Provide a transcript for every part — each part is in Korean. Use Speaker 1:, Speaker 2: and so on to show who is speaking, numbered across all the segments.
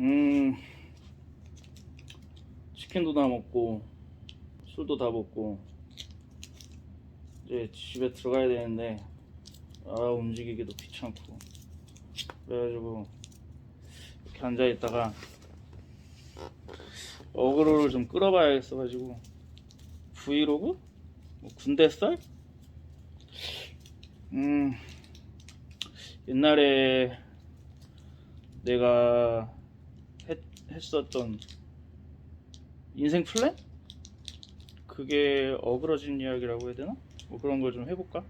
Speaker 1: 음, 치킨도 다 먹고 술도 다 먹고 이제 집에 들어가야 되는데 움직이기도 귀찮고 그래가지고 이렇게 앉아 있다가 어그로를 좀 끌어봐야겠어가지고 브이로그? 뭐 군대 썰? 음, 옛날에 내가 했었던 인생 플랜? 그게 어그러진 이야기라고 해야 되나? 뭐 그런 걸 좀 해볼까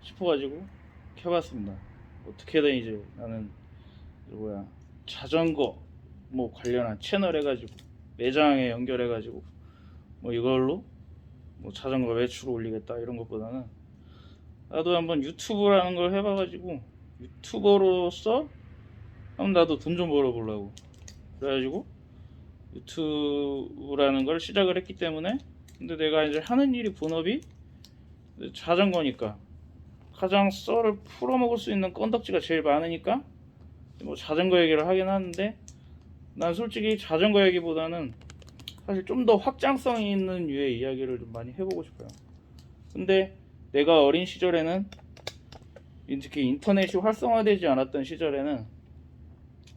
Speaker 1: 싶어가지고 켜봤습니다. 어떻게든 이제 나는 뭐야 자전거 뭐 관련한 채널 해가지고 매장에 연결해가지고 뭐 이걸로 뭐 자전거 매출 올리겠다 이런 것보다는 나도 한번 유튜브라는 걸 해봐가지고 유튜버로서 한번 나도 돈 좀 벌어보려고 그래가지고 유튜브라는 걸 시작을 했기 때문에 근데 내가 이제 하는 일이 본업이 자전거니까 가장 썰을 풀어먹을 수 있는 건덕지가 제일 많으니까 뭐 자전거 얘기를 하긴 하는데 난 솔직히 자전거 얘기보다는 사실 좀 더 확장성이 있는 류의 이야기를 좀 많이 해보고 싶어요. 근데 내가 어린 시절에는 특히 인터넷이 활성화되지 않았던 시절에는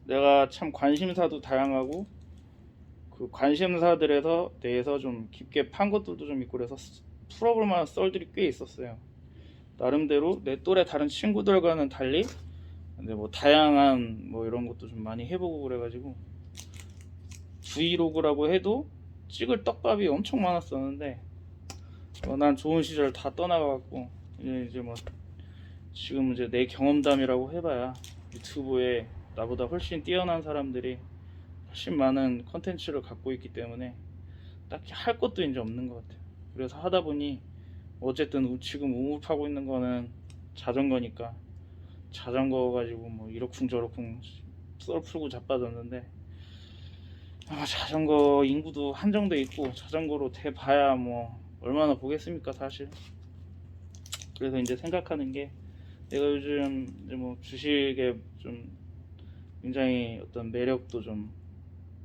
Speaker 1: 내가 참 관심사도 다양하고 그 관심사들에서 대해서 좀 깊게 판 것들도 좀 있고 그래서 풀어볼 만한 썰들이 꽤 있었어요. 나름대로 내 또래 다른 친구들과는 달리 근데 뭐 다양한 뭐 이런 것도 좀 많이 해보고 그래가지고 브이로그라고 해도 찍을 떡밥이 엄청 많았었는데 난 좋은 시절 다 떠나가갖고 이제 뭐 지금 이제 내 경험담이라고 해봐야 유튜브에 나보다 훨씬 뛰어난 사람들이 훨씬 많은 컨텐츠를 갖고 있기 때문에 딱히 할 것도 이제 없는 것 같아요. 그래서 하다 보니 어쨌든 지금 우물파고 있는 거는 자전거니까 자전거 가지고 뭐 이러쿵저러쿵 썰 풀고 자빠졌는데 자전거 인구도 한정돼 있고 자전거로 대봐야 뭐 얼마나 보겠습니까 사실. 그래서 이제 생각하는 게 내가 요즘 이제 뭐 주식에 좀 굉장히 어떤 매력도 좀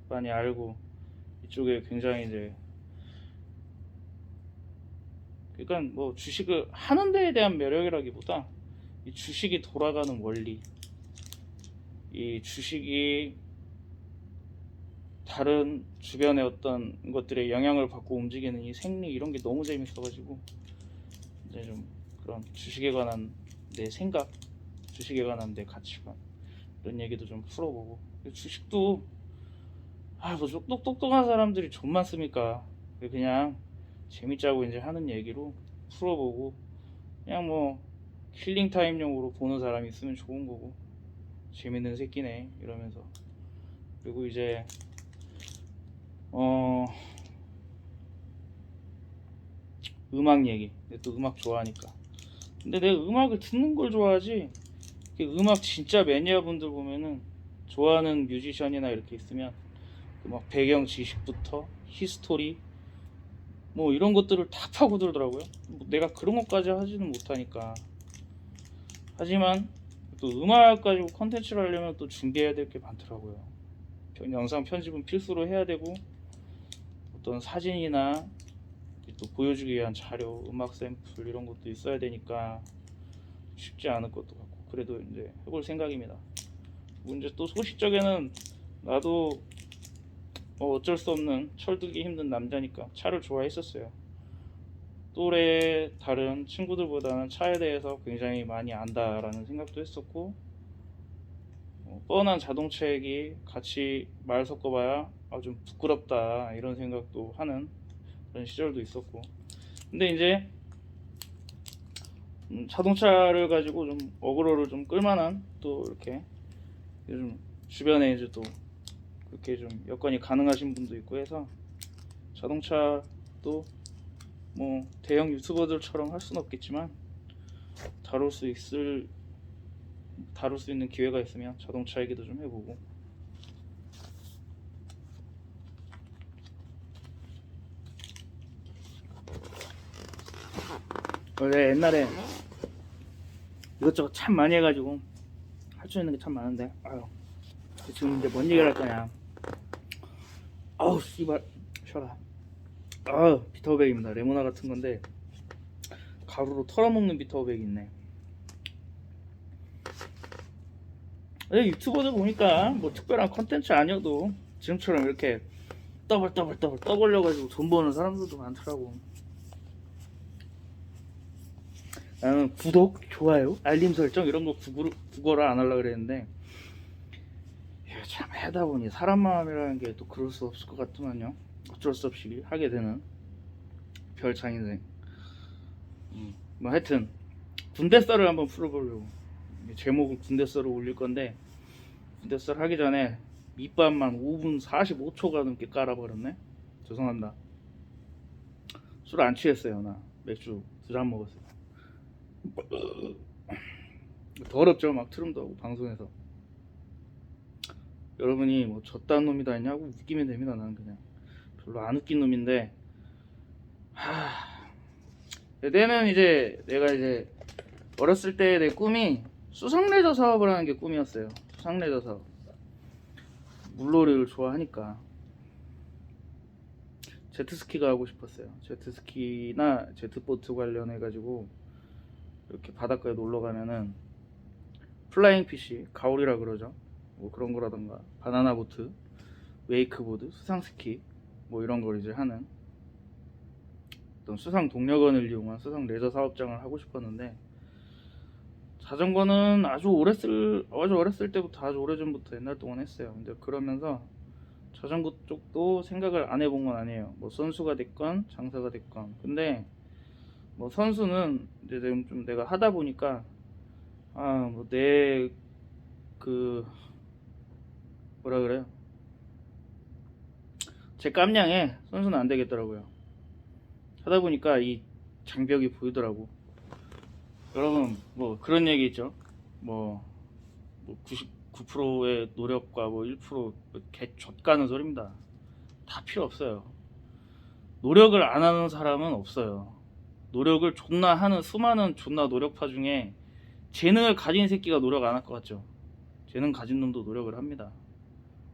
Speaker 1: 많이 알고 이쪽에 굉장히 이제 그러니까 뭐 주식을 하는 데에 대한 매력이라기보다 이 주식이 돌아가는 원리, 이 주식이 다른 주변의 어떤 것들에 영향을 받고 움직이는 이 생리 이런 게 너무 재밌어가지고 이제 좀 그런 주식에 관한 내 생각, 주식에 관한 내 가치관 이런 얘기도 좀 풀어보고 주식도 뭐 똑똑똑똑한 사람들이 좀 많습니까? 그냥 재밌자고 이제 하는 얘기로 풀어보고 그냥 뭐 킬링 타임용으로 보는 사람이 있으면 좋은 거고 재밌는 새끼네 이러면서 그리고 이제 음악 얘기 또 음악 좋아하니까 근데 내가 음악을 듣는 걸 좋아하지 음악 진짜 매니아 분들 보면은 좋아하는 뮤지션이나 이렇게 있으면 막 배경 지식부터 히스토리 뭐 이런 것들을 다 파고들더라고요. 뭐 내가 그런 것까지 하지는 못하니까 하지만 또 음악 가지고 컨텐츠를 하려면 또 준비해야 될 게 많더라고요. 영상 편집은 필수로 해야 되고 어떤 사진이나 또 보여주기 위한 자료, 음악 샘플 이런 것도 있어야 되니까 쉽지 않을 것도 같고 그래도 이제 해볼 생각입니다. 문제 또 소식적에는 나도 어쩔 수 없는 철들기 힘든 남자니까 차를 좋아했었어요. 또래 다른 친구들보다는 차에 대해서 굉장히 많이 안다라는 생각도 했었고 뻔한 자동차 얘기 같이 말 섞어봐야 좀 부끄럽다 이런 생각도 하는 그런 시절도 있었고 근데 이제 자동차를 가지고 좀 어그로를 좀 끌만한 또 이렇게 요즘 주변에 이제 또 그렇게 좀 여건이 가능하신 분도 있고 해서 자동차도 뭐 대형 유튜버들처럼 할 수는 없겠지만 다룰 수 있는 기회가 있으면 자동차 얘기도 좀 해보고 원래 옛날에 이것저것 참 많이 해가지고 할 수 있는 게 참 많은데 지금 이제 뭔 얘기를 할 거냐. 아우 씨발 쉬어라. 아 비타오백입니다. 레모나 같은 건데 가루로 털어먹는 비타오백이 있네. 유튜버들 보니까 뭐 특별한 컨텐츠 아니어도 지금처럼 이렇게 더블 떠벌려가지고 돈 버는 사람들도 많더라고. 나는 구독, 좋아요, 알림 설정 이런 거 구걸을 안 하려고 그랬는데 참 하다 보니 사람 마음이라는 게 또 그럴 수 없을 것 같더만요. 어쩔 수 없이 하게 되는 별창 인생. 뭐 하여튼 군대썰을 한번 풀어보려고 제목을 군대썰을 올릴 건데, 군대썰 하기 전에 밑밥만 5분 45초가 넘게 깔아버렸네. 죄송합니다. 술 안 취했어요. 나 맥주 2잔 먹었어요. 더럽죠. 막 트름도 하고 방송에서 여러분이 뭐 저딴 놈이다 했냐고 웃기면 됩니다. 나는 그냥 별로 안 웃긴 놈인데, 내는 이제 내가 이제 어렸을 때 내 꿈이 수상레저 사업을 하는 게 꿈이었어요. 수상레저 사업. 물놀이를 좋아하니까 제트스키가 하고 싶었어요. 제트스키나 제트보트 관련해 가지고 이렇게 바닷가에 놀러 가면은 플라잉 피시, 가오리라 그러죠. 뭐 그런 거라던가 바나나 보트, 웨이크보드, 수상 스키 뭐 이런 걸 이제 하는 어떤 수상 동력원을 이용한 수상 레저 사업장을 하고 싶었는데, 자전거는 아주 어렸을 때부터 아주 오래전부터 옛날 동안 했어요. 근데 그러면서 자전거 쪽도 생각을 안 해본 건 아니에요. 뭐 선수가 됐건 장사가 됐건. 근데 뭐 선수는 이제 좀 내가 하다 보니까 뭐 내 그 뭐라 그래요, 제 깜냥에 선수는 안 되겠더라고요. 하다 보니까 이 장벽이 보이더라고. 여러분 뭐 그런 얘기 있죠. 뭐 99%의 노력과 뭐 1%개 젖가는 소리입니다. 다 필요 없어요. 노력을 안 하는 사람은 없어요. 노력을 존나 하는 수많은 존나 노력파 중에 재능을 가진 새끼가 노력 안 할 것 같죠? 재능 가진 놈도 노력을 합니다.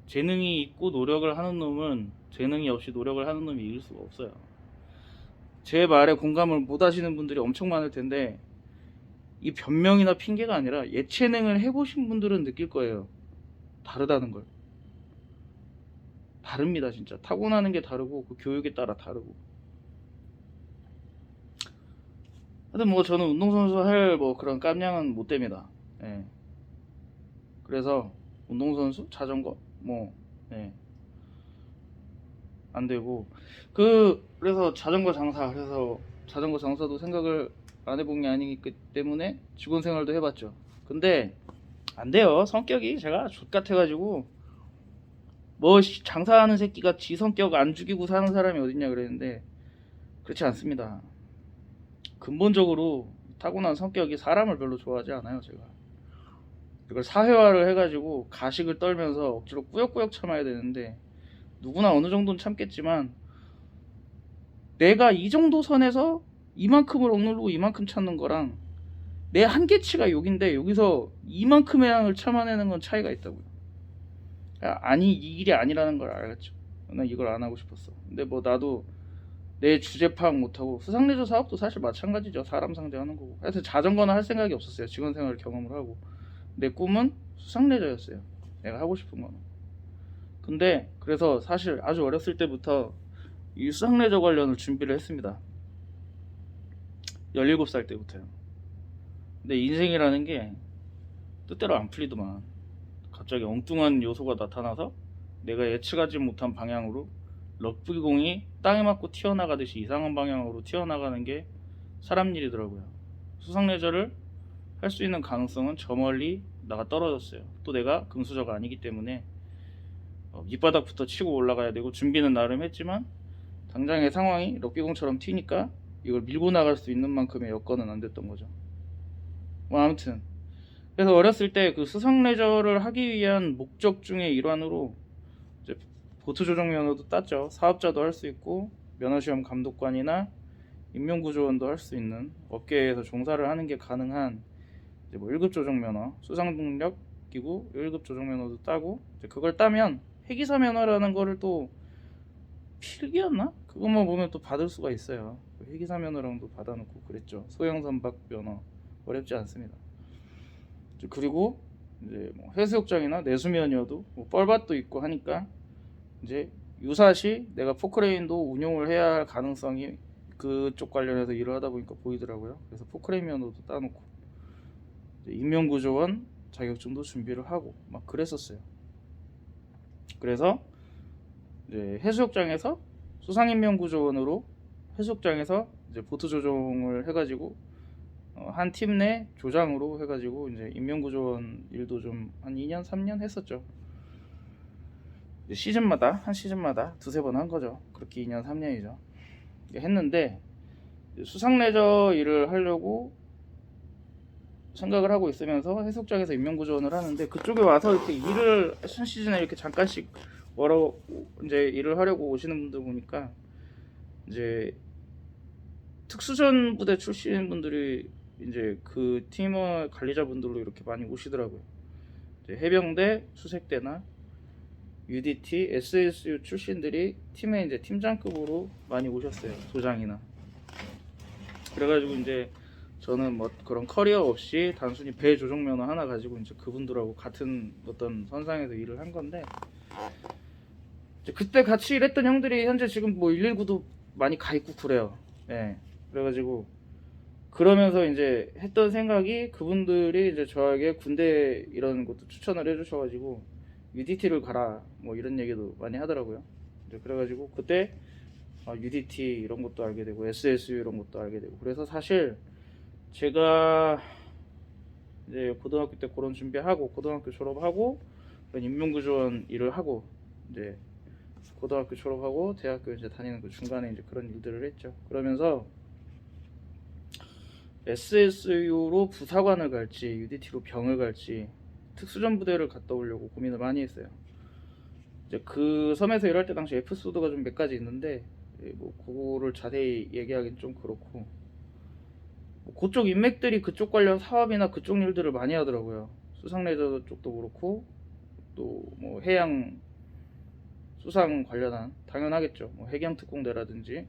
Speaker 1: 재능이 있고 노력을 하는 놈은 재능이 없이 노력을 하는 놈이 이길 수가 없어요. 제 말에 공감을 못 하시는 분들이 엄청 많을 텐데, 이 변명이나 핑계가 아니라 예체능을 해보신 분들은 느낄 거예요. 다르다는 걸. 다릅니다. 진짜 타고나는 게 다르고 그 교육에 따라 다르고. 하여튼 뭐 저는 운동선수 할 뭐 그런 깜냥은 못 됩니다. 예. 그래서 운동선수, 자전거 뭐 안 되고, 그래서 자전거 장사도 생각을 안 해본 게 아니기 때문에 직원 생활도 해봤죠. 근데 안 돼요. 성격이 제가 족같아가지고, 뭐 장사하는 새끼가 지 성격 안 죽이고 사는 사람이 어딨냐 그랬는데 그렇지 않습니다. 근본적으로 타고난 성격이 사람을 별로 좋아하지 않아요. 제가 이걸 사회화를 해가지고 가식을 떨면서 억지로 꾸역꾸역 참아야 되는데, 누구나 어느 정도는 참겠지만 내가 이 정도 선에서 이만큼을 억누르고 이만큼 참는 거랑 내 한계치가 여긴데 여기서 이만큼의 양을 참아내는 건 차이가 있다고요. 아니 이 일이 아니라는 걸 알겠죠. 난 이걸 안 하고 싶었어. 근데 뭐 나도 내 주제 파악 못하고, 수상레저 사업도 사실 마찬가지죠. 사람 상대하는 거고. 하여튼 자전거는 할 생각이 없었어요. 직원 생활을 경험을 하고. 내 꿈은 수상레저였어요. 내가 하고 싶은 거는. 근데 그래서 사실 아주 어렸을 때부터 이 수상레저 관련을 준비를 했습니다. 17살 때부터요. 근데 인생이라는 게 뜻대로 안 풀리더만. 갑자기 엉뚱한 요소가 나타나서 내가 예측하지 못한 방향으로 럭비공이 땅에 맞고 튀어나가듯이 이상한 방향으로 튀어나가는 게 사람 일이더라고요. 수상레저를 할 수 있는 가능성은 저 멀리 나가 떨어졌어요. 또 내가 금수저가 아니기 때문에 밑바닥부터 치고 올라가야 되고, 준비는 나름 했지만 당장의 상황이 럭비공처럼 튀니까 이걸 밀고 나갈 수 있는 만큼의 여건은 안 됐던 거죠. 뭐 아무튼 그래서 어렸을 때 그 수상레저를 하기 위한 목적 중의 일환으로 이제 보트 조종 면허도 땄죠. 사업자도 할 수 있고 면허시험 감독관이나 인명구조원도 할 수 있는 업계에서 종사를 하는 게 가능한 이제 뭐 1급 조종 면허, 수상동력 기구 1급 조종 면허도 따고, 그걸 따면 해기사 면허라는 거를 또 필기였나? 그것만 보면 또 받을 수가 있어요. 해기사 면허랑도 받아놓고 그랬죠. 소형 선박 면허 어렵지 않습니다. 그리고 이제 뭐 해수욕장이나 내수면이어도 뭐 뻘밭도 있고 하니까 이제 유사시 내가 포크레인도 운용을 해야 할 가능성이 그쪽 관련해서 일을 하다 보니까 보이더라고요. 그래서 포크레인 면허도 따놓고 인명구조원 자격증도 준비를 하고 막 그랬었어요. 그래서 이제 해수욕장에서 수상인명구조원으로 해수욕장에서 이제 보트 조종을 해가지고 한 팀 내 조장으로 해가지고 이제 인명구조원 일도 좀 한 2년 3년 했었죠. 시즌마다 한 시즌마다 두세 번 한 거죠. 그렇게 2년 3년이죠. 했는데 수상레저 일을 하려고 생각을 하고 있으면서 해수욕장에서 인명구조원을 하는데 그쪽에 와서 이렇게 일을 한 시즌에 이렇게 잠깐씩 워러 이제 일을 하려고 오시는 분들 보니까 이제 특수전 부대 출신 분들이 이제 그 팀원 관리자분들로 이렇게 많이 오시더라고요. 이제 해병대, 수색대나 UDT, SSU 출신들이 팀에 이제 팀장급으로 많이 오셨어요. 도장이나. 그래가지고 이제 저는 뭐 그런 커리어 없이 단순히 배 조종 면허 하나 가지고 이제 그분들하고 같은 어떤 선상에서 일을 한 건데 이제 그때 같이 일했던 형들이 현재 지금 뭐 119도 많이 가 있고 그래요. 예. 그래가지고 그러면서 이제 했던 생각이 그분들이 이제 저에게 군대 이런 것도 추천을 해주셔가지고 UDT를 가라 뭐 이런 얘기도 많이 하더라고요. 이제 그래가지고 그때 UDT 이런 것도 알게 되고 SSU 이런 것도 알게 되고 그래서 사실 제가 이제 고등학교 때 그런 준비하고 고등학교 졸업하고 인명구조원 일을 하고 이제 고등학교 졸업하고 대학교 이제 다니는 그 중간에 이제 그런 일들을 했죠. 그러면서 SSU로 부사관을 갈지 UDT로 병을 갈지 특수전 부대를 갔다 오려고 고민을 많이 했어요. 이제 그 섬에서 일할 때 당시 에피소드가 좀 몇 가지 있는데 뭐 그거를 자세히 얘기하기는 좀 그렇고 그쪽 인맥들이 그쪽 관련 사업이나 그쪽 일들을 많이 하더라고요. 수상레저 쪽도 그렇고 또 뭐 해양 수상 관련한 당연하겠죠. 뭐 해경특공대라든지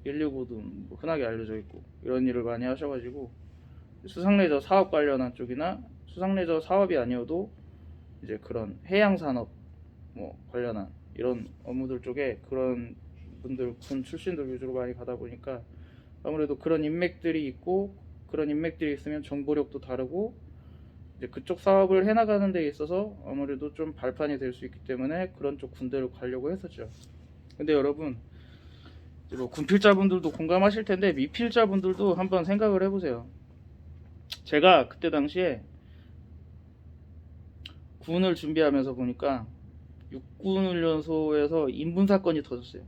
Speaker 1: 119도 뭐 흔하게 알려져 있고 이런 일을 많이 하셔가지고 수상레저 사업 관련한 쪽이나 수상레저 사업이 아니어도 이제 그런 해양산업 뭐 관련한 이런 업무들 쪽에 그런 분들 군 출신들 위주로 많이 가다 보니까 아무래도 그런 인맥들이 있고 그런 인맥들이 있으면 정보력도 다르고 이제 그쪽 사업을 해나가는 데 있어서 아무래도 좀 발판이 될 수 있기 때문에 그런 쪽 군대를 가려고 했었죠. 근데 여러분 뭐 군필자분들도 공감하실 텐데 미필자분들도 한번 생각을 해보세요. 제가 그때 당시에 군을 준비하면서 보니까 육군훈련소에서 인분사건이 터졌어요.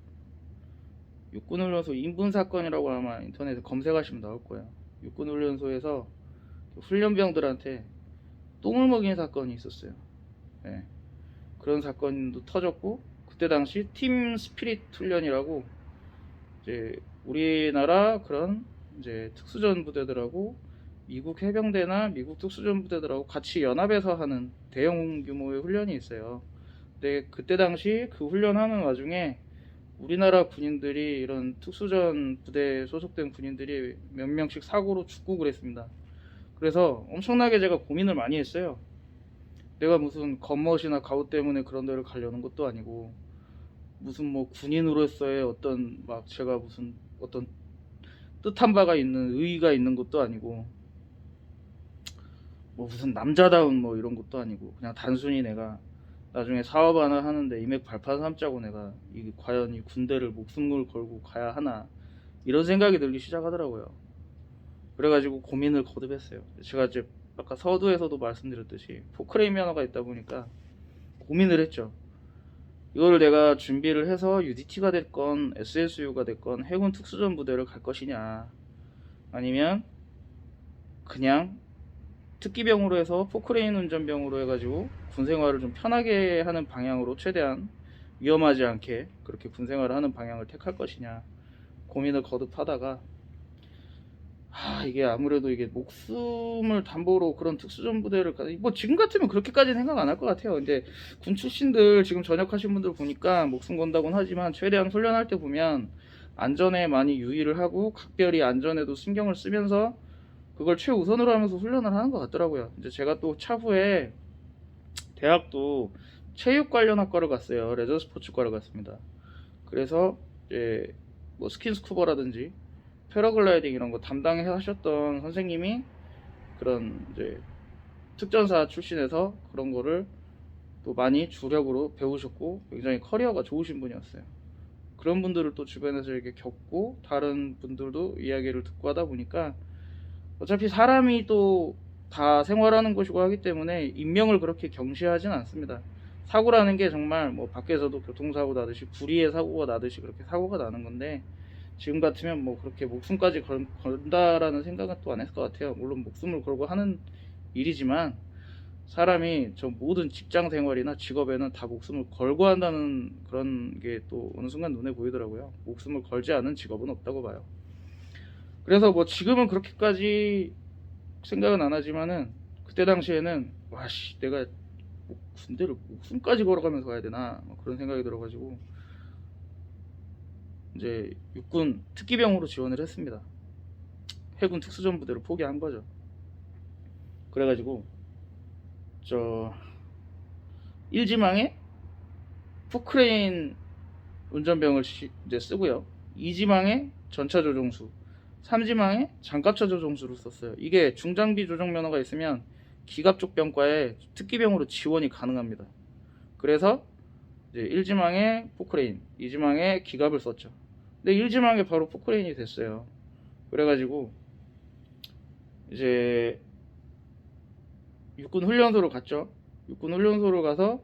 Speaker 1: 육군훈련소 인분사건이라고 아마 인터넷에 검색하시면 나올 거예요. 육군훈련소에서 훈련병들한테 똥을 먹인 사건이 있었어요. 네. 그런 사건도 터졌고 그때 당시 팀 스피릿 훈련이라고 이제 우리나라 그런 이제 특수전 부대들하고 미국 해병대나 미국 특수전 부대들하고 같이 연합해서 하는 대형 규모의 훈련이 있어요. 근데 그때 당시 그 훈련하는 와중에 우리나라 군인들이 이런 특수전 부대에 소속된 군인들이 몇 명씩 사고로 죽고 그랬습니다. 그래서 엄청나게 제가 고민을 많이 했어요. 내가 무슨 겉멋이나 가오 때문에 그런 데를 가려는 것도 아니고 무슨 뭐 군인으로서의 어떤 막 제가 무슨 어떤 뜻한 바가 있는 의의가 있는 것도 아니고 뭐 무슨 남자다운 뭐 이런 것도 아니고 그냥 단순히 내가 나중에 사업 하나 하는데 이맥 발판 삼자고 내가 이 과연 이 군대를 목숨을 걸고 가야 하나 이런 생각이 들기 시작하더라고요. 그래가지고 고민을 거듭했어요. 제가 이제 아까 서두에서도 말씀드렸듯이 포크레인 면허가 있다 보니까 고민을 했죠. 이거를 내가 준비를 해서 UDT가 됐건 SSU가 됐건 해군 특수전 부대를 갈 것이냐 아니면 그냥 특기병으로 해서 포크레인 운전병으로 해가지고 군생활을 좀 편하게 하는 방향으로 최대한 위험하지 않게 그렇게 군생활을 하는 방향을 택할 것이냐 고민을 거듭하다가 이게 아무래도 이게 목숨을 담보로 그런 특수전부대를 뭐 지금 같으면 그렇게까지 생각 안 할 것 같아요. 이제 군 출신들 지금 전역하신 분들 보니까 목숨 건다고는 하지만 최대한 훈련할 때 보면 안전에 많이 유의를 하고 각별히 안전에도 신경을 쓰면서 그걸 최우선으로 하면서 훈련을 하는 것 같더라고요. 이제 제가 또 차후에 대학도 체육 관련 학과를 갔어요. 레저 스포츠과를 갔습니다. 그래서 이제 뭐 스킨스쿠버라든지 패러글라이딩 이런 거 담당해 하셨던 선생님이 그런 이제 특전사 출신에서 그런 거를 또 많이 주력으로 배우셨고 굉장히 커리어가 좋으신 분이었어요. 그런 분들을 또 주변에서 이렇게 겪고 다른 분들도 이야기를 듣고 하다 보니까 어차피 사람이 또 다 생활하는 곳이고 하기 때문에 인명을 그렇게 경시하진 않습니다. 사고라는 게 정말 뭐 밖에서도 교통사고 나듯이 불의의 사고가 나듯이 그렇게 사고가 나는 건데 지금 같으면 뭐 그렇게 목숨까지 건다라는 생각은 또 안 했을 것 같아요. 물론 목숨을 걸고 하는 일이지만 사람이 저 모든 직장 생활이나 직업에는 다 목숨을 걸고 한다는 그런 게 또 어느 순간 눈에 보이더라고요. 목숨을 걸지 않은 직업은 없다고 봐요. 그래서 뭐 지금은 그렇게까지 생각은 안 하지만은 그때 당시에는 와씨 내가 군대를 목숨까지 걸어가면서 가야 되나 그런 생각이 들어가지고 이제 육군 특기병으로 지원을 했습니다. 해군 특수전부대를 포기한 거죠. 그래가지고 저 1지망에 포크레인 운전병을 이제 쓰고요. 2지망에 전차 조종수, 3지망에 장갑차 조종수를 썼어요. 이게 중장비 조종 면허가 있으면 기갑 쪽 병과에 특기병으로 지원이 가능합니다. 그래서 이제 1지망에 포크레인, 2지망에 기갑을 썼죠. 근데 1지망에 바로 포크레인이 됐어요. 그래가지고 이제 육군 훈련소로 갔죠. 육군 훈련소로 가서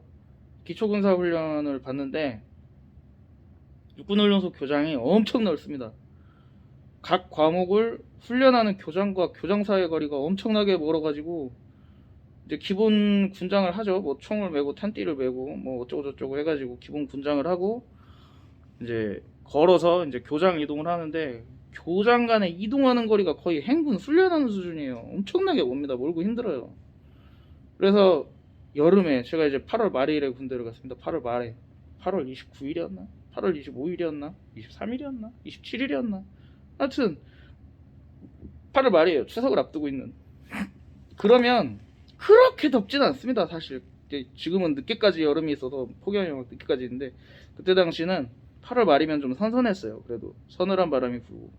Speaker 1: 기초군사 훈련을 받는데 육군 훈련소 교장이 엄청 넓습니다. 각 과목을 훈련하는 교장과 교장 사이의 거리가 엄청나게 멀어가지고 이제 기본 군장을 하죠. 뭐 총을 메고 탄띠를 메고 뭐 어쩌고 저쩌고 해가지고 기본 군장을 하고 이제 걸어서 이제 교장 이동을 하는데 교장 간에 이동하는 거리가 거의 행군 훈련하는 수준이에요. 엄청나게 멉니다. 멀고 힘들어요. 그래서 여름에 제가 이제 8월 말일에 군대를 갔습니다. 8월 말에 8월 29일이었나? 8월 25일이었나? 23일이었나? 27일이었나? 하여튼 8월 말이에요. 추석을 앞두고 있는. 그러면 그렇게 덥진 않습니다. 사실 지금은 늦게까지 여름이 있어서 폭염이 막 늦게까지 있는데 그때 당시는 8월 말이면 좀 선선했어요. 그래도 서늘한 바람이 불고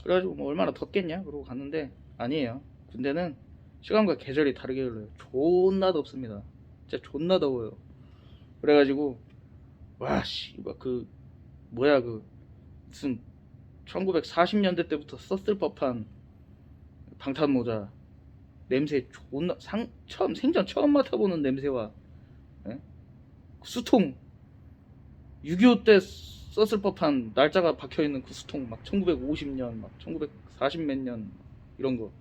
Speaker 1: 그래가지고 뭐 얼마나 덥겠냐 그러고 갔는데 아니에요. 군대는 시간과 계절이 다르게 흘러요. 존나 덥습니다. 진짜 존나 더워요. 그래가지고 와씨 그 뭐야 그 무슨 1940년대 때부터 썼을 법한 방탄모자 냄새 존나 생전 처음 맡아보는 냄새와 예? 수통 6.25 때 썼을 법한 날짜가 박혀있는 그 수통 막 1950년 막 1940 몇 년 이런 거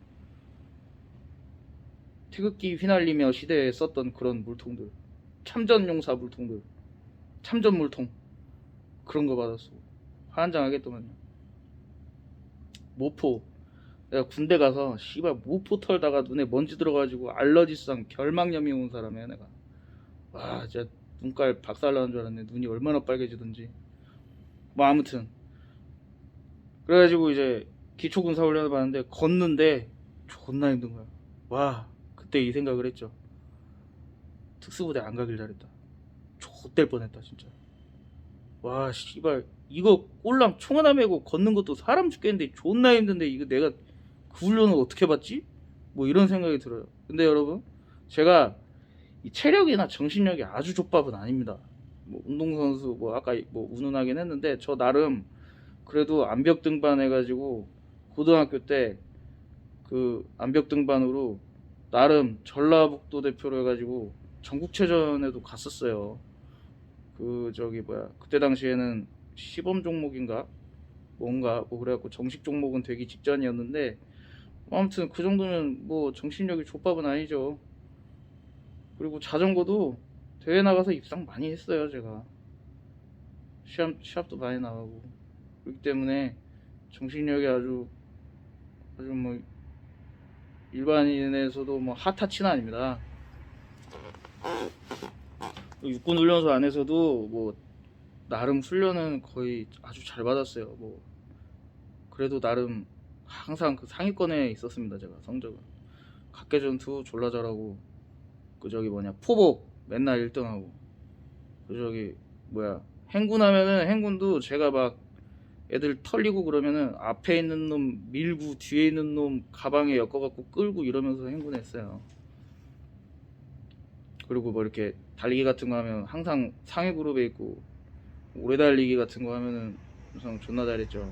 Speaker 1: 태극기 휘날리며 시대에 썼던 그런 물통들 참전용사 물통들 참전 물통 그런 거 받았어. 환장하겠더만요. 모포 내가 군대 가서 씨발 모포 털다가 눈에 먼지 들어가지고 알러지성 결막염이 온 사람이야 내가. 와 진짜 눈깔 박살나는 줄 알았네. 눈이 얼마나 빨개지던지. 뭐 아무튼 그래가지고 이제 기초군사훈련을 받는데 걷는데 존나 힘든 거야. 와 그때 이 생각을 했죠. 특수부대 안 가길 잘했다. 좆될 뻔했다 진짜. 와 씨발 이거 꼴랑 총 하나 메고 걷는 것도 사람 죽겠는데 존나 힘든데 이거 내가 그 훈련을 어떻게 받지? 뭐 이런 생각이 들어요. 근데 여러분 제가 이 체력이나 정신력이 아주 족밥은 아닙니다. 뭐 운동선수 뭐 아까 뭐 운운하긴 했는데 저 나름 그래도 암벽 등반 해가지고 고등학교 때 그 암벽 등반으로 나름 전라북도 대표로 해가지고 전국체전에도 갔었어요. 그 저기 뭐야 그때 당시에는 시범 종목인가 뭔가 뭐 그래갖고 정식 종목은 되기 직전이었는데 뭐 아무튼 그 정도면 뭐 정신력이 족밥은 아니죠. 그리고 자전거도 대회 나가서 입상 많이 했어요 제가. 시합도 많이 나가고 그렇기 때문에 정신력이 아주 뭐 일반인에서도 뭐 핫타치는 아닙니다. 육군훈련소 안에서도 뭐 나름 훈련은 거의 아주 잘 받았어요. 뭐 그래도 나름 항상 그 상위권에 있었습니다. 제가 성적은 각개전투 졸라 잘하고 그 저기 뭐냐 포복 맨날 1등하고 그 저기 뭐야 행군하면은 행군도 제가 막 애들 털리고 그러면은 앞에 있는 놈 밀고 뒤에 있는 놈 가방에 엮어갖고 끌고 이러면서 행군했어요. 그리고 뭐 이렇게 달리기 같은 거 하면 항상 상위 그룹에 있고 오래 달리기 같은 거 하면은 항상 존나 잘했죠.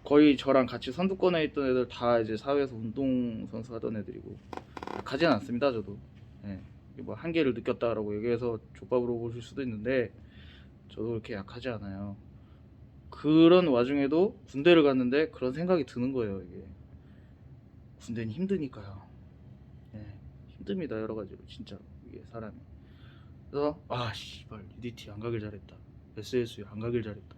Speaker 1: 거의 저랑 같이 선두권에 있던 애들 다 이제 사회에서 운동선수 하던 애들이고 약하진 않습니다. 저도 뭐 한계를 느꼈다라고 얘기해서 족밥으로 보실 수도 있는데 저도 그렇게 약하지 않아요. 그런 와중에도 군대를 갔는데 그런 생각이 드는 거예요. 이게 군대는 힘드니까요. 힘듭니다. 여러 가지로 진짜 이게 사람이. 그래서 아 씨발 UDT 안 가길 잘했다. SSU 안 가길 잘했다.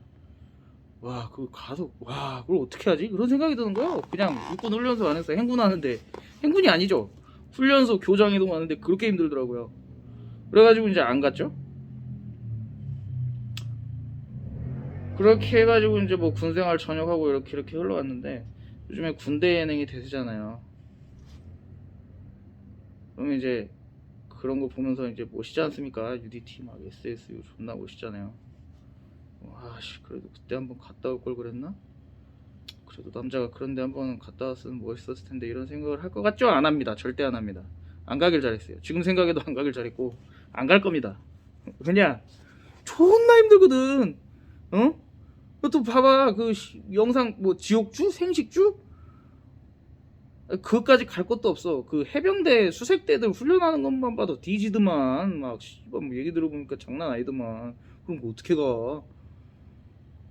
Speaker 1: 와 그 가서 와 그걸 어떻게 하지? 그런 생각이 드는 거예요. 그냥 육군 훈련소 안에서 행군하는데 행군이 아니죠. 훈련소 교장 이동하는데 그렇게 힘들더라고요. 그래가지고 이제 안 갔죠. 그렇게 해가지고 이제 뭐 군생활 전역하고 이렇게 흘러왔는데 요즘에 군대 예능이 대세잖아요. 그러면 이제 그런 거 보면서 이제 멋있지 않습니까? UDT 막 SSU 존나 멋있잖아요. 아씨 그래도 그때 한번 갔다 올 걸 그랬나? 그래도 남자가 그런데 한번 갔다 왔으면 멋있었을 텐데 이런 생각을 할 것 같죠? 안 합니다. 절대 안 합니다. 안 가길 잘했어요. 지금 생각해도 안 가길 잘했고 안 갈 겁니다. 왜냐? 존나 힘들거든. 어? 또 봐봐 그 영상 뭐 지옥주? 생식주? 그것까지 갈 것도 없어. 그 해병대 수색대들 훈련하는 것만 봐도 뒤지더만 막 씨발 뭐 얘기 들어보니까 장난 아니더만. 그럼 뭐 어떻게 가?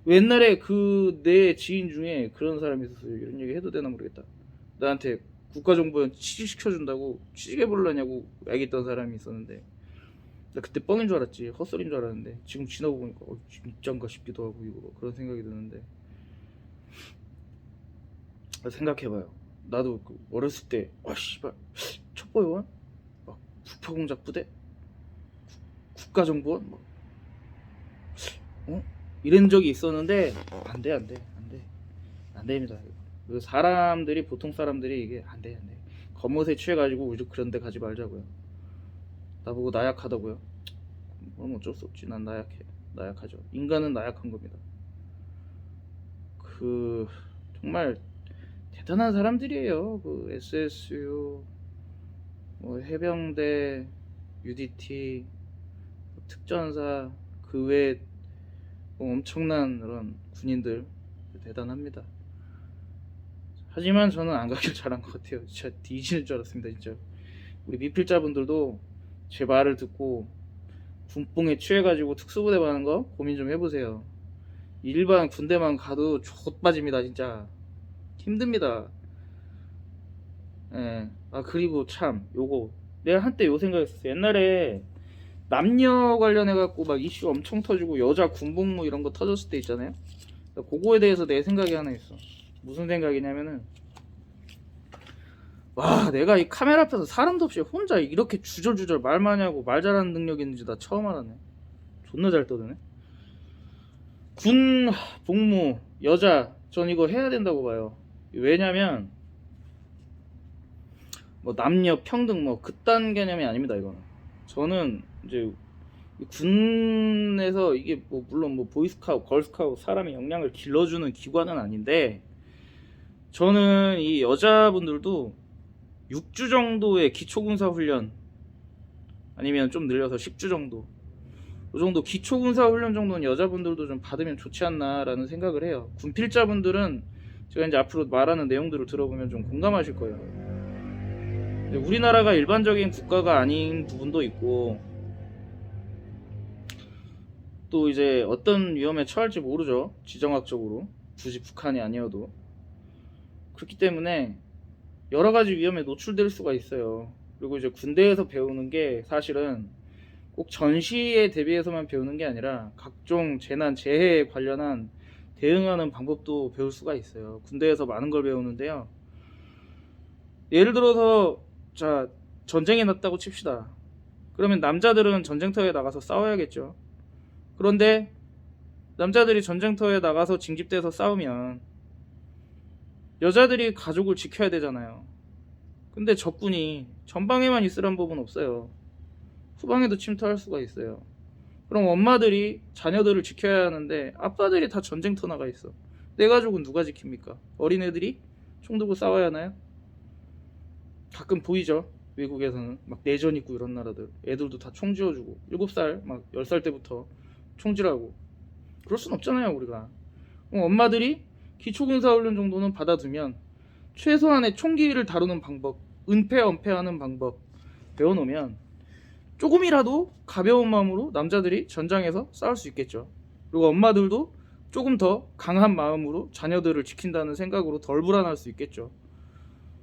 Speaker 1: 옛날에 그 내 지인 중에 그런 사람이 있었어요. 이런 얘기 해도 되나 모르겠다. 나한테 국가정보원 취직시켜준다고 취직해보려냐고 애기던 사람이 있었는데 나 그때 뻥인 줄 알았지. 헛소리인 줄 알았는데 지금 지나고 보니까 진짠가 싶기도 하고 이거 그런 생각이 드는데 생각해봐요. 나도 그 어렸을 때 씨발 첩보요원 막 부표공작 부대 국가정보원 막 이런 적이 있었는데 안 됩니다. 그 사람들이 보통 사람들이 이게 안 돼. 겉멋에 취해가지고 우리 그런 데 가지 말자고요. 나보고 나약하다고요? 그럼 어쩔 수 없지. 난 나약하죠. 인간은 나약한 겁니다. 그 정말 대단한 사람들이에요. 그 SSU 뭐 해병대 UDT 특전사 그 외에 뭐 엄청난 그런 군인들 대단합니다. 하지만 저는 안 가길 잘한 것 같아요. 진짜 뒤지는 줄 알았습니다. 진짜 우리 미필자분들도 제 말을 듣고 군뽕에 취해가지고 특수부대 가는 거 고민 좀 해보세요. 일반 군대만 가도 좆빠집니다. 진짜 힘듭니다. 그리고 참 요거 내가 한때 요 생각했었어. 옛날에 남녀 관련해갖고 막 이슈 엄청 터지고 여자 군복무 이런 거 터졌을 때 있잖아요. 그거에 대해서 내 생각이 하나 있어. 무슨 생각이냐면은 와 내가 이 카메라 앞에서 사람도 없이 혼자 이렇게 주절주절 말 많이 하고 말 잘하는 능력이 있는지 나 처음 알았네. 존나 잘 떠드네. 군 복무 여자 전 이거 해야 된다고 봐요. 왜냐면 뭐 남녀 평등 뭐 그딴 개념이 아닙니다. 이거는 저는 이제 군에서 이게 뭐 물론 뭐 보이스카우트 걸스카우트 사람의 역량을 길러주는 기관은 아닌데 저는 이 여자분들도 6주 정도의 기초군사훈련 아니면 좀 늘려서 10주 정도 이 정도 기초군사훈련 정도는 여자분들도 좀 받으면 좋지 않나 라는 생각을 해요. 군필자분들은 제가 이제 앞으로 말하는 내용들을 들어보면 좀 공감하실 거예요. 우리나라가 일반적인 국가가 아닌 부분도 있고 또 이제 어떤 위험에 처할지 모르죠. 지정학적으로 굳이 북한이 아니어도 그렇기 때문에 여러 가지 위험에 노출될 수가 있어요. 그리고 이제 군대에서 배우는 게 사실은 꼭 전시에 대비해서만 배우는 게 아니라 각종 재난 재해에 관련한 대응하는 방법도 배울 수가 있어요. 군대에서 많은 걸 배우는데요. 예를 들어서 자 전쟁이 났다고 칩시다. 그러면 남자들은 전쟁터에 나가서 싸워야겠죠. 그런데 남자들이 전쟁터에 나가서 징집돼서 싸우면 여자들이 가족을 지켜야 되잖아요. 근데 적군이 전방에만 있으란 법은 없어요. 후방에도 침투할 수가 있어요. 그럼 엄마들이 자녀들을 지켜야 하는데 아빠들이 다 전쟁터 나가 있어. 내 가족은 누가 지킵니까? 어린애들이 총 들고 싸워야 하나요? 가끔 보이죠. 외국에서는 막 내전 있고 이런 나라들 애들도 다 총 쥐어주고 7살 막 10살 때부터 총질하고 그럴 순 없잖아요 우리가. 엄마들이 기초군사훈련 정도는 받아두면 최소한의 총기를 다루는 방법, 은폐 은폐하는 방법 배워놓으면 조금이라도 가벼운 마음으로 남자들이 전장에서 싸울 수 있겠죠. 그리고 엄마들도 조금 더 강한 마음으로 자녀들을 지킨다는 생각으로 덜 불안할 수 있겠죠.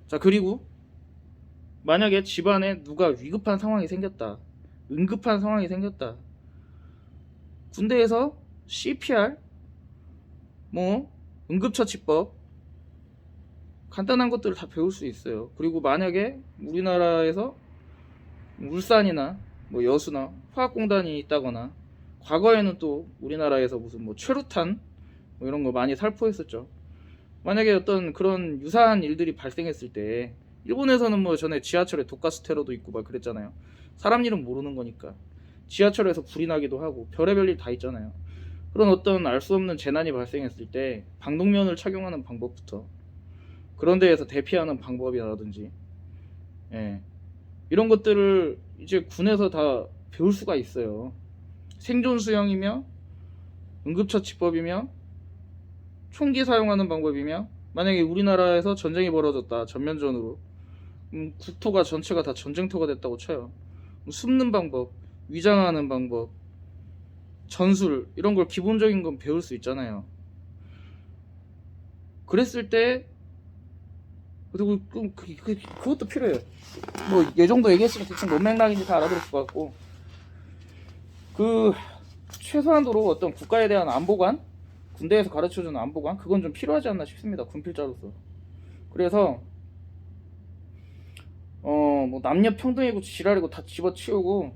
Speaker 1: 자, 그리고 만약에 집안에 누가 위급한 상황이 생겼다, 응급한 상황이 생겼다, 군대에서 CPR, 응급처치법 간단한 것들을 다 배울 수 있어요. 그리고 만약에 우리나라에서 울산이나 여수나 화학공단이 있다거나, 과거에는 또 우리나라에서 무슨 최루탄 이런 거 많이 살포했었죠. 만약에 어떤 그런 유사한 일들이 발생했을 때, 일본에서는 전에 지하철에 독가스 테러도 있고 막 그랬잖아요. 사람 이름 모르는 거니까 지하철에서 불이 나기도 하고 별의별 일 다 있잖아요. 그런 어떤 알 수 없는 재난이 발생했을 때 방독면을 착용하는 방법부터, 그런 데에서 대피하는 방법이라든지, 이런 것들을 이제 군에서 다 배울 수가 있어요. 생존 수영이며 응급처치법이며 총기 사용하는 방법이며, 만약에 우리나라에서 전쟁이 벌어졌다, 전면전으로, 국토가 전체가 다 전쟁터가 됐다고 쳐요. 숨는 방법, 위장하는 방법, 전술, 이런 걸 기본적인 건 배울 수 있잖아요. 그랬을 때, 그리고 그것도 필요해요. 이 정도 얘기했으면 대충 뭔 맥락인지 다 알아들을 것 같고, 최소한도로 어떤 국가에 대한 안보관, 군대에서 가르쳐주는 안보관, 그건 좀 필요하지 않나 싶습니다, 군필자로서. 그래서 남녀 평등이고 지랄이고 다 집어치우고,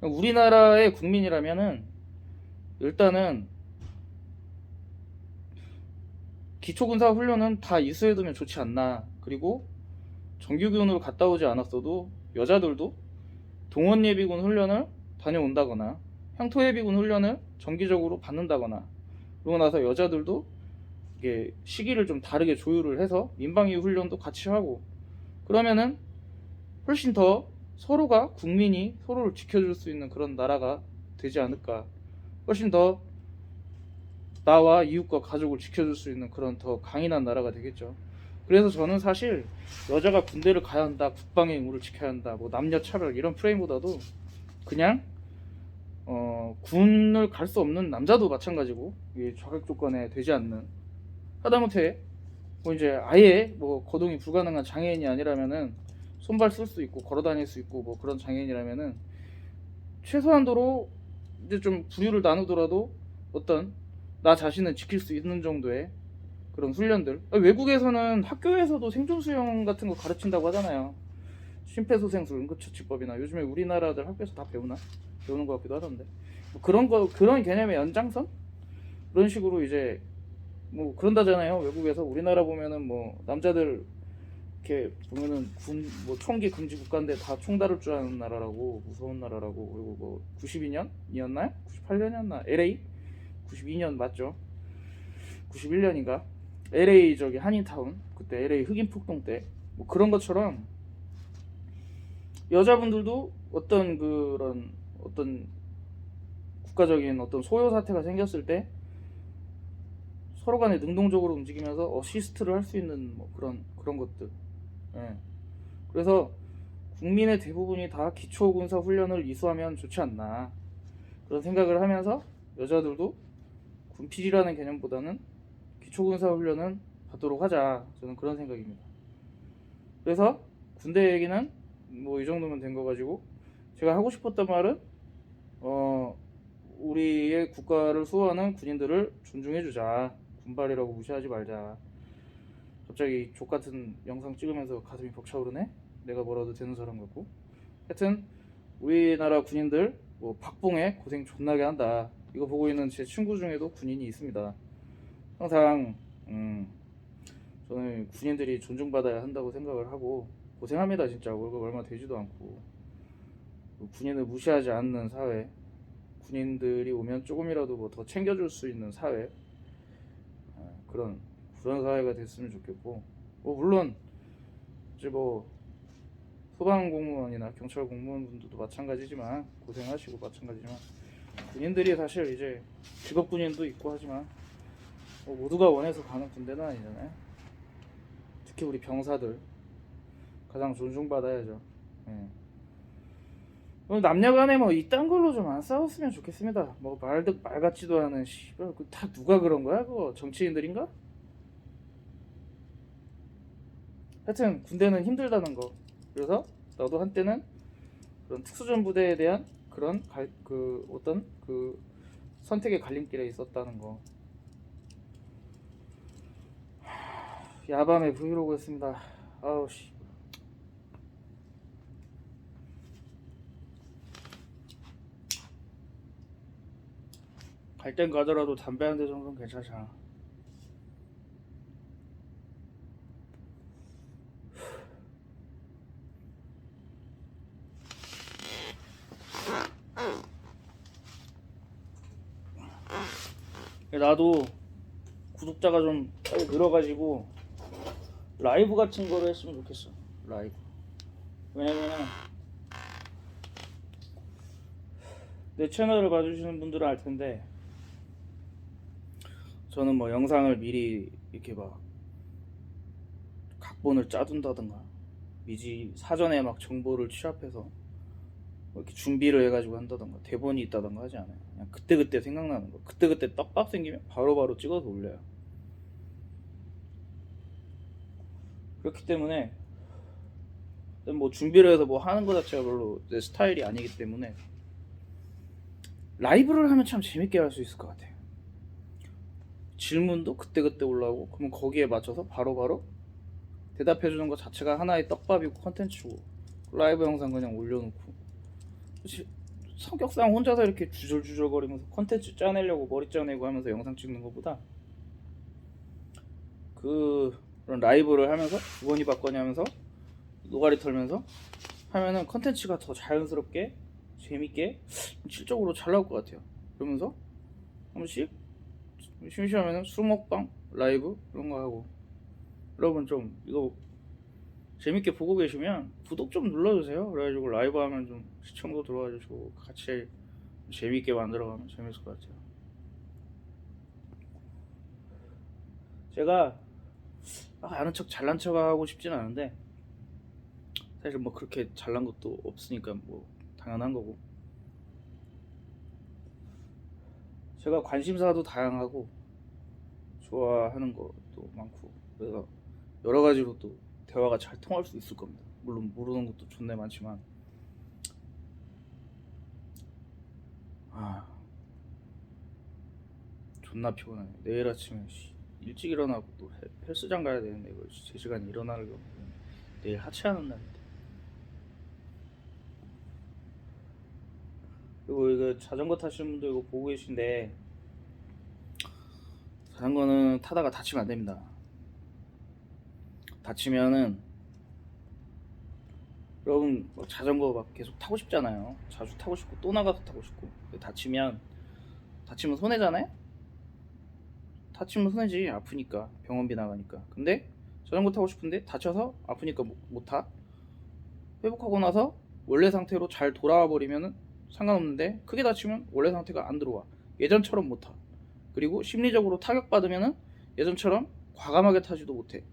Speaker 1: 우리나라의 국민이라면은 일단은 기초군사 훈련은 다 이수해두면 좋지 않나. 그리고 정규군으로 갔다 오지 않았어도 여자들도 동원예비군 훈련을 다녀온다거나, 향토예비군 훈련을 정기적으로 받는다거나, 그러고 나서 여자들도 이게 시기를 좀 다르게 조율을 해서 민방위 훈련도 같이 하고, 그러면은 훨씬 더 서로가, 국민이 서로를 지켜줄 수 있는 그런 나라가 되지 않을까. 훨씬 더 나와 이웃과 가족을 지켜줄 수 있는 그런 더 강인한 나라가 되겠죠. 그래서 저는 사실 여자가 군대를 가야 한다, 국방의 의무를 지켜야 한다, 남녀 차별 이런 프레임보다도 그냥 군을 갈 수 없는 남자도 마찬가지고, 자격 조건에 되지 않는, 하다못해 이제 아예 거동이 불가능한 장애인이 아니라면은 손발 쓸 수 있고 걸어 다닐 수 있고 그런 장애인이라면은 최소한도로 이제 좀 부류를 나누더라도 어떤 나 자신을 지킬 수 있는 정도의 그런 훈련들. 외국에서는 학교에서도 생존 수영 같은 거 가르친다고 하잖아요. 심폐소생술, 응급처치법이나. 요즘에 우리나라들 학교에서 다 배우는 것 같기도 하던데. 그런 개념의 연장선? 그런 식으로 이제 그런다잖아요. 외국에서. 우리나라 보면은 남자들 이렇게 보면은 총기 금지 국가인데 다 총 다룰 줄 아는 나라라고, 무서운 나라라고. 그리고 92년이었나요? 98년이었나? LA? 92년 맞죠? 91년인가? LA 한인타운, 그때 LA 흑인 폭동 때 그런 것처럼 여자분들도 어떤 국가적인 어떤 소요 사태가 생겼을 때 서로 간에 능동적으로 움직이면서 어시스트를 할 수 있는 그런 것들. 그래서 국민의 대부분이 다 기초군사 훈련을 이수하면 좋지 않나, 그런 생각을 하면서 여자들도 군필이라는 개념보다는 기초군사 훈련은 받도록 하자, 저는 그런 생각입니다. 그래서 군대 얘기는 이 정도면 된 거 가지고, 제가 하고 싶었던 말은 우리의 국가를 수호하는 군인들을 존중해주자. 군발이라고 무시하지 말자. 갑자기 족같은 영상 찍으면서 가슴이 벅차오르네? 내가 뭐라도 되는 사람 같고. 하여튼 우리나라 군인들 뭐 박봉에 고생 존나게 한다. 이거 보고 있는 제 친구 중에도 군인이 있습니다. 항상 저는 군인들이 존중받아야 한다고 생각을 하고, 고생합니다 진짜. 월급 얼마 되지도 않고. 군인을 무시하지 않는 사회, 군인들이 오면 조금이라도 뭐 더 챙겨줄 수 있는 사회, 그런 사회가 됐으면 좋겠고, 뭐 물론 이제 뭐 소방 공무원이나 경찰 공무원분들도 마찬가지지만, 고생하시고 마찬가지지만, 군인들이 사실 이제 직업 군인도 있고 하지만 뭐 모두가 원해서 가는 군대는 아니잖아요. 특히 우리 병사들 가장 존중받아야죠. 남녀간에 뭐 이딴 걸로 좀 안 싸웠으면 좋겠습니다. 뭐 말 같지도 않은 씨발, 다 누가 그런 거야? 그거 정치인들인가? 하여튼 군대는 힘들다는 거. 그래서 나도 한때는 그런 특수전 부대에 대한 그런 어떤 선택의 갈림길에 있었다는 거. 야밤에 브이로그 했습니다. 아우 씨. 갈 땐 가더라도 담배 한 대 정도는 괜찮잖아. 나도 구독자가 좀 빨리 늘어가지고 라이브 같은 거를 했으면 좋겠어. 라이브. 왜냐면은 내 채널을 봐주시는 분들은 알 텐데, 저는 뭐 영상을 미리 이렇게 막 각본을 짜둔다든가, 미리 사전에 막 정보를 취합해서 뭐 이렇게 준비를 해가지고 한다든가, 대본이 있다든가 하지 않아요. 그냥 그때그때 생각나는 거, 그때그때 떡밥 생기면 바로바로 찍어서 올려요. 그렇기 때문에 뭐 준비를 해서 뭐 하는 거 자체가 별로 내 스타일이 아니기 때문에, 라이브를 하면 참 재밌게 할 수 있을 것 같아요. 질문도 그때그때 올라오고, 그러면 거기에 맞춰서 바로바로 대답해주는 것 자체가 하나의 떡밥이고 컨텐츠고, 라이브 영상 그냥 올려놓고, 성격상 혼자서 이렇게 주절주절거리면서 컨텐츠 짜내려고 머리 짜내고 하면서 영상 찍는 것보다, 그런 라이브를 하면서 주거니 받거니 하면서 노가리 털면서 하면은 컨텐츠가 더 자연스럽게 재밌게 질적으로 잘 나올 것 같아요. 그러면서 한 번씩 심심하면은 술 먹방 라이브 이런 거 하고. 여러분 좀 이거 재밌게 보고 계시면 구독 좀 눌러주세요. 그래가지고 라이브 하면 좀 시청도 들어와주시고 같이 재밌게 만들어가면 재밌을 것 같아요. 제가 아는 척 잘난 척 하고 싶진 않은데, 사실 뭐 그렇게 잘난 것도 없으니까 뭐 당연한 거고, 제가 관심사도 다양하고 좋아하는 것도 많고, 그래서 여러 가지로 또 대화가 잘 통할 수 있을 겁니다. 물론 모르는 것도 존나 많지만. 존나 피곤하네. 내일 아침에 일찍 일어나고 또 헬스장 가야 되는데, 이거 제 시간에 일어나려고. 내일 하체하는 날인데. 그리고 이거 자전거 타시는 분들 이거 보고 계신데, 자전거는 타다가 다치면 안 됩니다. 다치면은, 여러분 자전거 막 계속 타고 싶잖아요. 자주 타고 싶고 또 나가서 타고 싶고. 다치면 손해잖아요. 다치면 손해지. 아프니까 병원비 나가니까. 근데 자전거 타고 싶은데 다쳐서 아프니까 못 타. 회복하고 나서 원래 상태로 잘 돌아와 버리면은 상관없는데, 크게 다치면 원래 상태가 안 들어와. 예전처럼 못 타. 그리고 심리적으로 타격받으면은 예전처럼 과감하게 타지도 못해.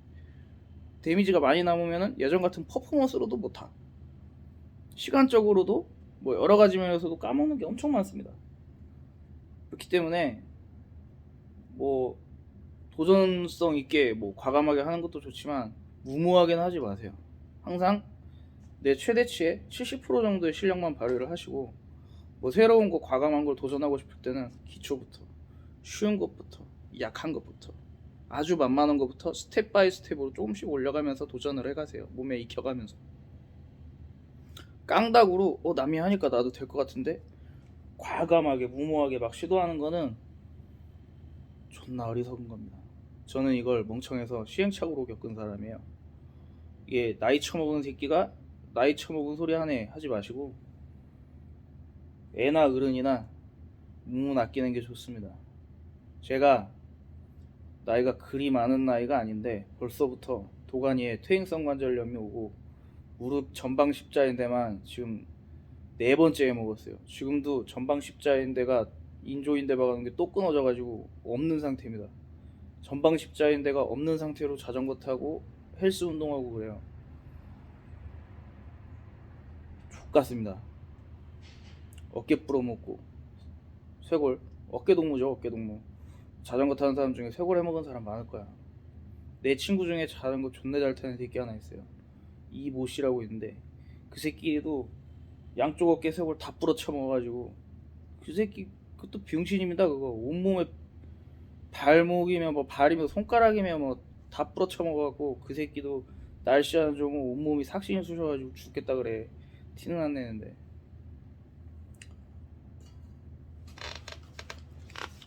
Speaker 1: 데미지가 많이 남으면은 예전 같은 퍼포먼스로도 못 타. 시간적으로도 뭐 여러 가지 면에서도 까먹는 게 엄청 많습니다. 그렇기 때문에 뭐 도전성 있게 뭐 과감하게 하는 것도 좋지만 무모하게는 하지 마세요. 항상 내 최대치의 70% 정도의 실력만 발휘를 하시고, 뭐 새로운 거 과감한 걸 도전하고 싶을 때는 기초부터 쉬운 것부터 약한 것부터 아주 만만한 것부터 스텝 바이 스텝으로 조금씩 올려가면서 도전을 해가세요. 몸에 익혀가면서. 깡다구로 남이 하니까 나도 될 것 같은데 과감하게 무모하게 막 시도하는 거는 존나 어리석은 겁니다. 저는 이걸 멍청해서 시행착오로 겪은 사람이에요. 이게 나이 처먹은 새끼가 나이 처먹은 소리 하네 하지 마시고 애나 어른이나 문문 아끼는 게 좋습니다. 제가 나이가 그리 많은 나이가 아닌데 벌써부터 도가니에 퇴행성 관절염이 오고 무릎 전방 십자인대만 지금 4번째 해먹었어요. 지금도 전방 십자인대가 인조인대 박아놓은 게 또 끊어져가지고 없는 상태입니다. 전방 십자인대가 없는 상태로 자전거 타고 헬스 운동하고 그래요. X같습니다. 어깨 부러먹고 쇄골 어깨동무죠. 어깨동무. 자전거 타는 사람 중에 쇄골 해먹은 사람 많을 거야. 내 친구 중에 자전거 존나 잘 타는 새끼 하나 있어요. 이모씨라고 있는데 그 새끼도 양쪽 어깨 쇄골 다 부러쳐 먹어가지고 그 새끼 그것도 병신입니다. 그거 온몸에 발목이며 뭐 발이며 손가락이며 뭐 다 부러쳐 먹어갖고 그 새끼도 날씨 안 좋으면 온몸이 삭신이 쑤셔가지고 죽겠다 그래. 티는 안 내는데.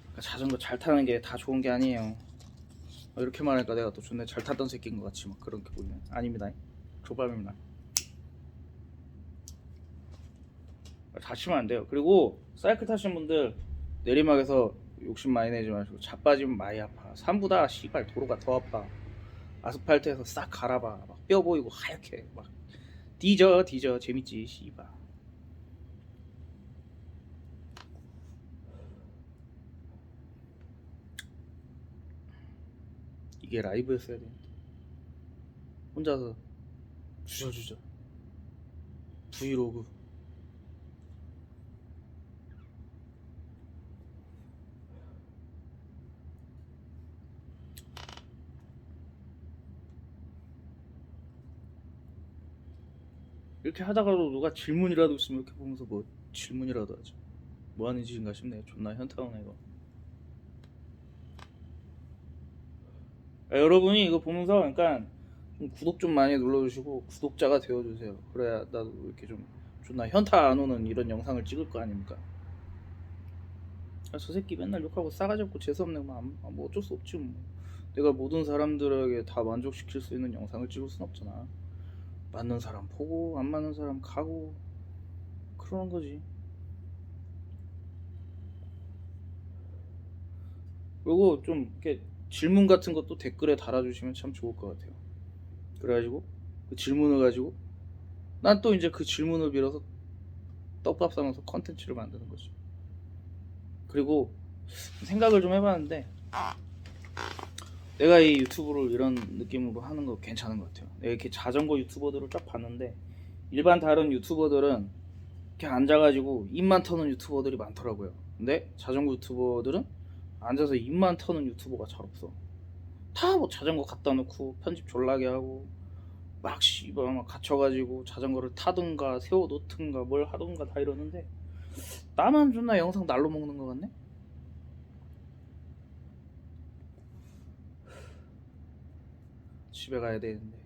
Speaker 1: 그러니까 자전거 잘 타는 게 다 좋은 게 아니에요. 이렇게 말하니까 내가 또 존나 잘 탔던 새끼인 것 같지 막 그렇게 보이네. 아닙니다. 조밥입니다. 다치면 안 돼요. 그리고 사이클 타시는 분들 내리막에서 욕심 많이 내지 마시고 자빠지면 많이 아파. 산보다 씨발 도로가 더 아파. 아스팔트에서 싹 갈아봐. 막 뼈 보이고 하얗게 막 뒤져 재밌지 씨발. 이게 라이브였어야 되는데 혼자서 주저주저 브이로그. 이렇게 하다가도 누가 질문이라도 있으면 이렇게 보면서 뭐 질문이라도 하지. 뭐 하는 짓인가 싶네. 존나 현타 오네 이거. 여러분이 이거 보면서 그러니까 좀 구독 좀 많이 눌러주시고 구독자가 되어주세요. 그래야 나도 이렇게 좀 존나 현타 안 오는 이런 영상을 찍을 거 아닙니까? 저 새끼 맨날 욕하고 싸가지 없고 재수없네. 뭐 어쩔 수 없지 뭐. 내가 모든 사람들에게 다 만족시킬 수 있는 영상을 찍을 순 없잖아. 맞는 사람 보고 안 맞는 사람 가고 그러는 거지. 그리고 좀 이렇게 질문 같은 것도 댓글에 달아주시면 참 좋을 것 같아요. 그래가지고 그 질문을 가지고 난 또 이제 그 질문을 빌어서 떡밥 싸면서 컨텐츠를 만드는 거지. 그리고 생각을 좀 해봤는데 내가 이 유튜브를 이런 느낌으로 하는 거 괜찮은 것 같아요. 내가 이렇게 자전거 유튜버들을 쫙 봤는데 일반 다른 유튜버들은 이렇게 앉아가지고 입만 터는 유튜버들이 많더라고요. 근데 자전거 유튜버들은 앉아서 입만 터는 유튜버가 잘 없어. 다 뭐 자전거 갖다 놓고 편집 졸라게 하고 막 씨발 막 갇혀가지고 자전거를 타든가 세워놓든가 뭘 하든가 다 이러는데 나만 존나 영상 날로 먹는 것 같네? 집에 가야 되는데